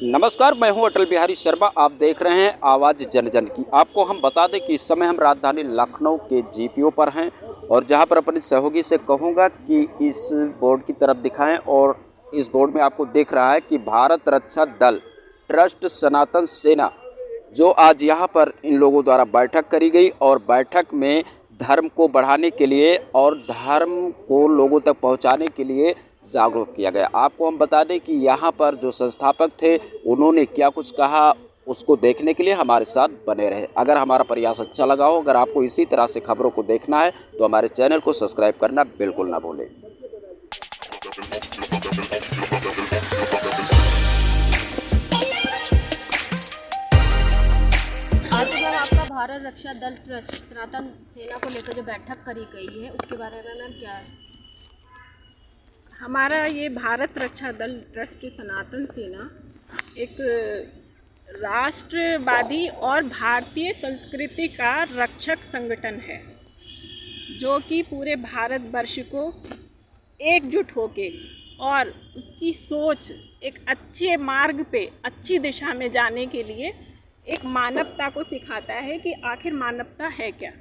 नमस्कार, मैं हूं अटल बिहारी शर्मा। आप देख रहे हैं आवाज़ जन जन की। आपको हम बता दें कि इस समय हम राजधानी लखनऊ के जीपीओ पर हैं और जहां पर अपने सहयोगी से कहूंगा कि इस बोर्ड की तरफ दिखाएं। और इस बोर्ड में आपको दिख रहा है कि भारत रक्षा दल ट्रस्ट सनातन सेना, जो आज यहां पर इन लोगों द्वारा बैठक करी गई और बैठक में धर्म को बढ़ाने के लिए और धर्म को लोगों तक पहुंचाने के लिए जागरूक किया गया। आपको हम बता दें कि यहाँ पर जो संस्थापक थे उन्होंने क्या कुछ कहा, उसको देखने के लिए हमारे साथ बने रहे। अगर हमारा प्रयास अच्छा लगा हो, अगर आपको इसी तरह से खबरों को देखना है तो हमारे चैनल को सब्सक्राइब करना बिल्कुल ना भूलें। आज जो आपका भारत रक्षा दल ट्रस्ट सनातन सेना को लेकर जो बैठक करी गई है उसके बारे में मैम क्या है? हमारा ये भारत रक्षा दल ट्रस्ट सनातन सेना एक राष्ट्रवादी और भारतीय संस्कृति का रक्षक संगठन है, जो कि पूरे भारतवर्ष को एकजुट होके और उसकी सोच एक अच्छे मार्ग पे अच्छी दिशा में जाने के लिए एक मानवता को सिखाता है कि आखिर मानवता है क्या।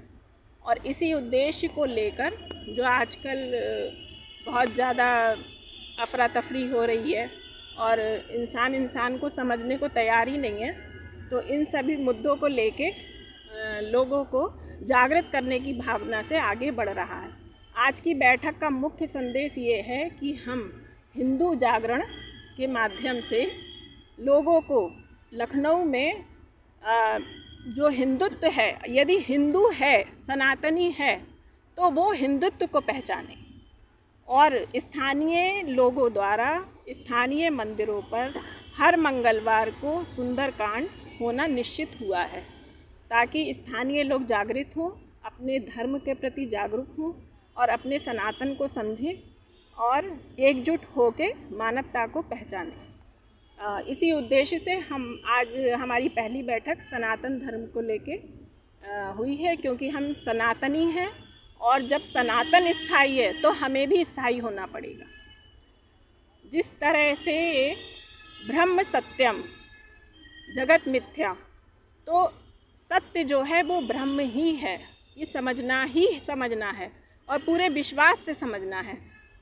और इसी उद्देश्य को लेकर जो आजकल बहुत ज़्यादा अफरा तफरी हो रही है और इंसान को समझने को तैयार ही नहीं है, तो इन सभी मुद्दों को लेके लोगों को जागृत करने की भावना से आगे बढ़ रहा है। आज की बैठक का मुख्य संदेश ये है कि हम हिंदू जागरण के माध्यम से लोगों को लखनऊ में जो हिंदुत्व है, यदि हिंदू है, सनातनी है, तो वो हिंदुत्व को पहचाने। और स्थानीय लोगों द्वारा स्थानीय मंदिरों पर हर मंगलवार को सुंदरकांड होना निश्चित हुआ है, ताकि स्थानीय लोग जागृत हों, अपने धर्म के प्रति जागरूक हों और अपने सनातन को समझें और एकजुट होकर मानवता को पहचानें। इसी उद्देश्य से आज हमारी पहली बैठक सनातन धर्म को लेके हुई है, क्योंकि हम सनातनी हैं और जब सनातन स्थायी है तो हमें भी स्थायी होना पड़ेगा। जिस तरह से ब्रह्म सत्यम जगत मिथ्या, तो सत्य जो है वो ब्रह्म ही है, ये समझना है और पूरे विश्वास से समझना है।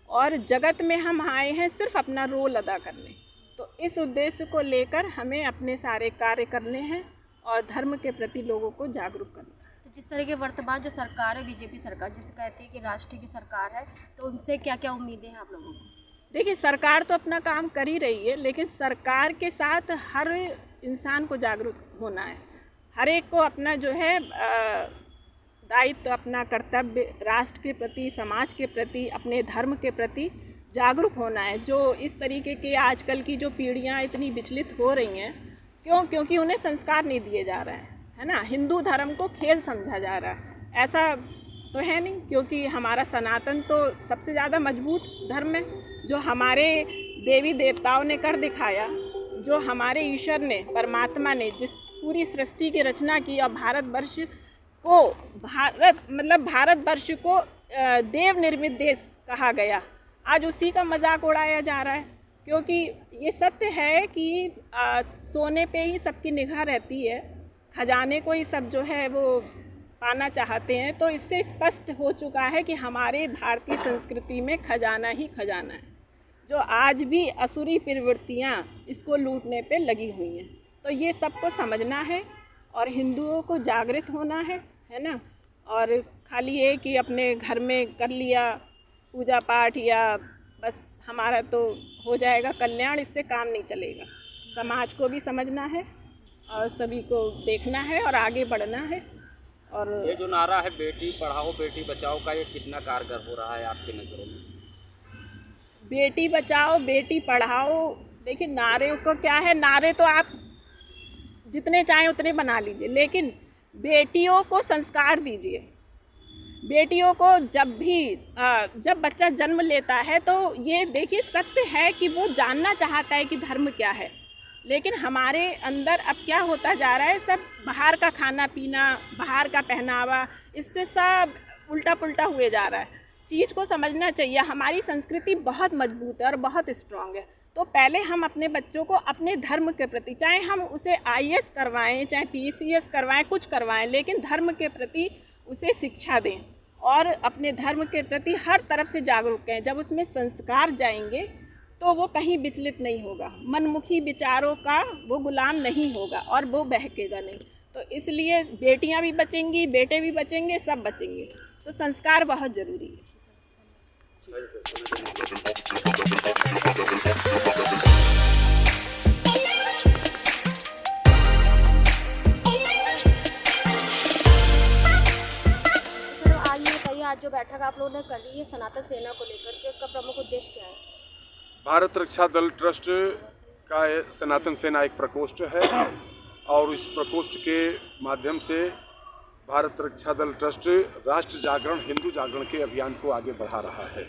और जगत में हम आए हैं सिर्फ अपना रोल अदा करने, तो इस उद्देश्य को लेकर हमें अपने सारे कार्य करने हैं और धर्म के प्रति लोगों को जागरूक करना है। तो जिस तरह के वर्तमान जो सरकार है, बीजेपी सरकार, जिसे कहती है कि राष्ट्र की सरकार है, तो उनसे क्या क्या उम्मीदें हैं आप लोगों को? देखिए, सरकार तो अपना काम कर ही रही है, लेकिन सरकार के साथ हर इंसान को जागरूक होना है। हर एक को अपना जो है दायित्व, अपना कर्तव्य राष्ट्र के प्रति, समाज के प्रति, अपने धर्म के प्रति जागरूक होना है। जो इस तरीके के आजकल की जो पीढ़ियाँ इतनी विचलित हो रही हैं, क्योंकि उन्हें संस्कार नहीं दिए जा रहे हैं, है ना। हिंदू धर्म को खेल समझा जा रहा है, ऐसा तो है नहीं, क्योंकि हमारा सनातन तो सबसे ज़्यादा मजबूत धर्म है, जो हमारे देवी देवताओं ने कर दिखाया, जो हमारे ईश्वर ने, परमात्मा ने जिस पूरी सृष्टि की रचना की और भारतवर्ष को देव निर्मित देश कहा गया, आज उसी का मजाक उड़ाया जा रहा है। क्योंकि ये सत्य है कि सोने पे ही सबकी निगाह रहती है, खजाने को ही सब जो है वो पाना चाहते हैं। तो इससे स्पष्ट हो चुका है कि हमारे भारतीय संस्कृति में खजाना ही खजाना है, जो आज भी असुरी प्रवृत्तियाँ इसको लूटने पे लगी हुई हैं। तो ये सबको समझना है और हिंदुओं को जागृत होना है ना। और खाली ये कि अपने घर में कर लिया पूजा पाठ या बस हमारा तो हो जाएगा कल्याण, इससे काम नहीं चलेगा। समाज को भी समझना है और सभी को देखना है और आगे बढ़ना है। और ये जो नारा है बेटी पढ़ाओ बेटी बचाओ का, ये कितना कारगर हो रहा है आपकी नज़रों में? बेटी बचाओ बेटी पढ़ाओ, देखिए नारे को क्या है, नारे तो आप जितने चाहें उतने बना लीजिए, लेकिन बेटियों को संस्कार दीजिए। बेटियों को जब बच्चा जन्म लेता है तो ये देखिए सत्य है कि वो जानना चाहता है कि धर्म क्या है, लेकिन हमारे अंदर अब क्या होता जा रहा है, सब बाहर का खाना पीना, बाहर का पहनावा, इससे सब उल्टा पुल्टा हुए जा रहा है। चीज़ को समझना चाहिए, हमारी संस्कृति बहुत मजबूत है और बहुत स्ट्रांग है, तो पहले हम अपने बच्चों को अपने धर्म के प्रति, चाहे हम उसे IAS करवाएं, चाहे PCS करवाएं, कुछ करवाएं, लेकिन धर्म के प्रति उसे शिक्षा दें और अपने धर्म के प्रति हर तरफ से जागरूक करें। जब उसमें संस्कार जाएंगे तो वो कहीं विचलित नहीं होगा, मनमुखी विचारों का वो गुलाम नहीं होगा और वो बहकेगा नहीं। तो इसलिए बेटियां भी बचेंगी, बेटे भी बचेंगे, सब बचेंगे। तो संस्कार बहुत ज़रूरी है। आज जो बैठक आप लोगों ने करी है सनातन सेना को लेकर के, उसका प्रमुख उद्देश्य क्या है? भारत रक्षा दल ट्रस्ट का सनातन सेना एक प्रकोष्ठ है और इस प्रकोष्ठ के माध्यम से भारत रक्षा दल ट्रस्ट राष्ट्र जागरण, हिंदू जागरण के अभियान को आगे बढ़ा रहा है।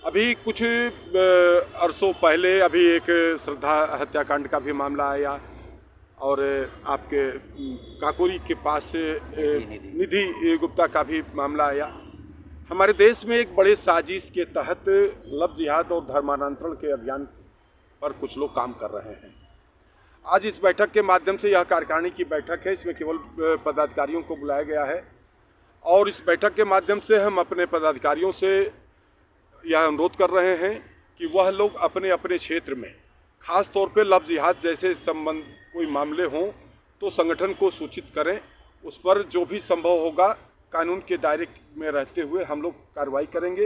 अभी कुछ अरसों पहले अभी एक श्रद्धा हत्याकांड का भी मामला आया और आपके काकोरी के पास निधि गुप्ता का भी मामला आया। हमारे देश में एक बड़े साजिश के तहत लव जिहाद और धर्मांतरण के अभियान पर कुछ लोग काम कर रहे हैं। आज इस बैठक के माध्यम से, यह कार्यकारिणी की बैठक है, इसमें केवल पदाधिकारियों को बुलाया गया है और इस बैठक के माध्यम से हम अपने पदाधिकारियों से यह अनुरोध कर रहे हैं कि वह लोग अपने अपने क्षेत्र में, खास तौर पे लव जिहाद जैसे संबंध कोई मामले हों तो संगठन को सूचित करें। उस पर जो भी संभव होगा कानून के दायरे में रहते हुए हम लोग कार्रवाई करेंगे।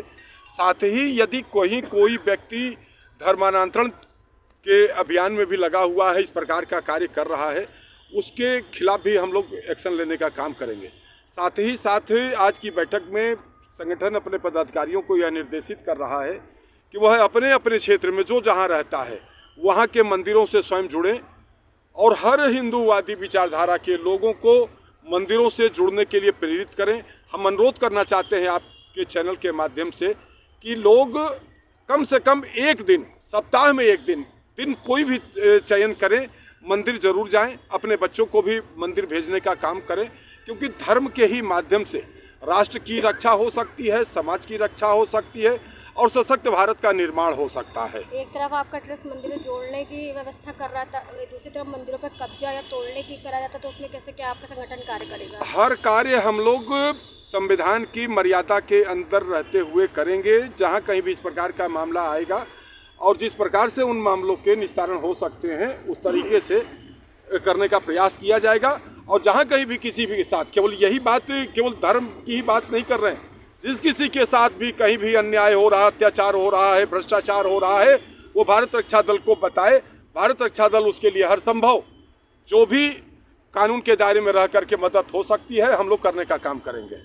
साथ ही यदि कोई व्यक्ति धर्मांतरण के अभियान में भी लगा हुआ है, इस प्रकार का कार्य कर रहा है, उसके खिलाफ भी हम लोग एक्शन लेने का काम करेंगे। साथ ही आज की बैठक में संगठन अपने पदाधिकारियों को यह निर्देशित कर रहा है कि वह अपने अपने क्षेत्र में जो जहाँ रहता है वहाँ के मंदिरों से स्वयं जुड़ें और हर हिंदूवादी विचारधारा के लोगों को मंदिरों से जुड़ने के लिए प्रेरित करें। हम अनुरोध करना चाहते हैं आपके चैनल के माध्यम से कि लोग कम से कम एक दिन, सप्ताह में एक दिन कोई भी चयन करें, मंदिर जरूर जाएं, अपने बच्चों को भी मंदिर भेजने का काम करें, क्योंकि धर्म के ही माध्यम से राष्ट्र की रक्षा हो सकती है, समाज की रक्षा हो सकती है और सशक्त भारत का निर्माण हो सकता है। एक तरफ आपका ट्रस्ट मंदिरों जोड़ने की व्यवस्था कर रहा था, दूसरी तरफ मंदिरों पर कब्जा या तोड़ने की करा जाता, तो उसमें कैसे क्या आपका संगठन कार्य करेगा? हर कार्य हम लोग संविधान की मर्यादा के अंदर रहते हुए करेंगे। जहां कहीं भी इस प्रकार का मामला आएगा और जिस प्रकार से उन मामलों के निस्तारण हो सकते हैं उस तरीके से करने का प्रयास किया जाएगा। और जहां कहीं भी किसी भी के साथ, केवल यही बात, केवल धर्म की ही बात नहीं कर रहे हैं, जिस किसी के साथ भी कहीं भी अन्याय हो रहा, अत्याचार हो रहा है, भ्रष्टाचार हो रहा है, वो भारत रक्षा दल को बताए। भारत रक्षा दल उसके लिए हर संभव जो भी कानून के दायरे में रह करके मदद हो सकती है हम लोग करने का काम करेंगे।